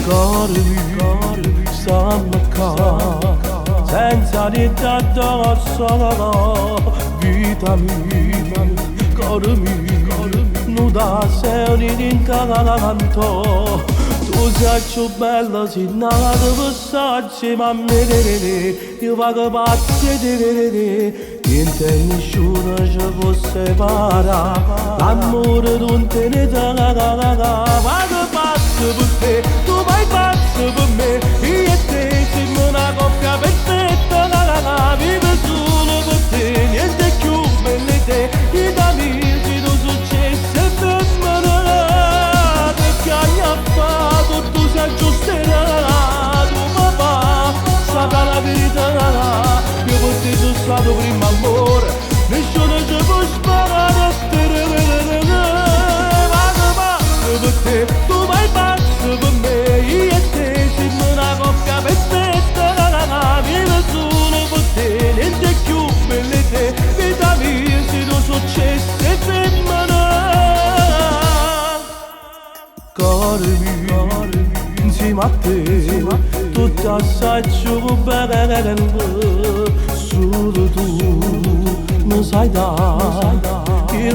Corvi stanca senza niente addosso, vita mia, cuore mio, non da sei un incanto. Tu sei più bella se nata passaggi, ma io vado pazzo di vedere. Niente e nessuno ci può separare, l'amore non te ne dà. Vado pazzo per te, tu vai pazzo per me, io e te siamo una coppia perfetta. Vivo solo per te, niente più belle te, i amici non successe per me. Che hai fatto, tu sei giusterà, tu papà, saprà la verità. Io per te sono stato prima amore, nessuno ci può sparare. Vado pazzo per te, tu vai pazzo per me, io e te siamo una coppia perfetta. Vivo solo per te, niente più belle te, vita mia se non successe per me. Cuore mio, insieme a te, tutto assai più bello. Solo tu mi sai dare il che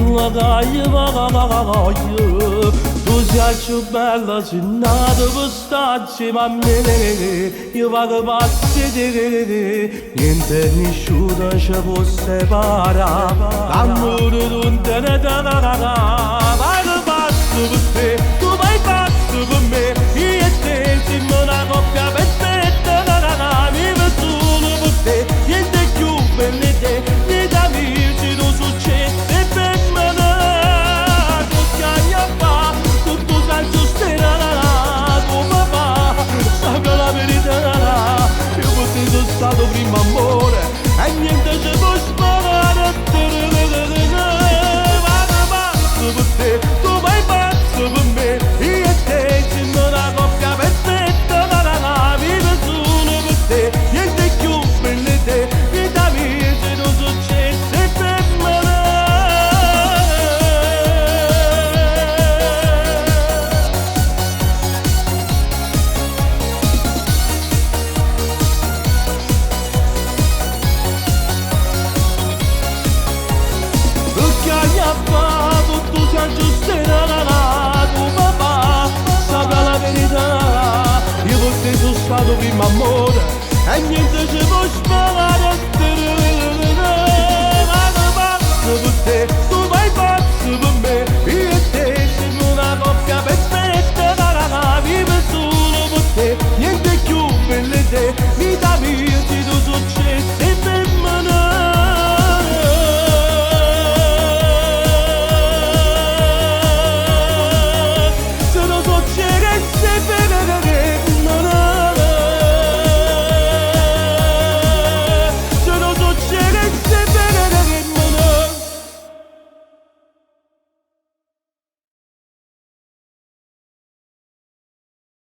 voglio. Tu sei più bella se nata per starci, ma io vado pazzo di vedere. Niente e nessuno ci può separare, l'amore non te ne dà. Vado pazzo per te, tu vai pazzo per me, io e te siamo una coppia perfetta. Vivo solo per te, niente più belle te, vita mia se non successe per me. Che hai fatto, tu sai giusterà, tuo papà saprà la verità. Io per te sono stato primo amore e niente ci può sparare. Vado pazzo per te, tu vai pazzo per me, io e te siamo una coppia perfetta. Vivo solo per te, niente più belle te, vita mia se non successe per me. Che hai fatto, tu sei giusterà, tuo papà saprà la verità. Io per te sono stato primo amore e niente ci può sparare.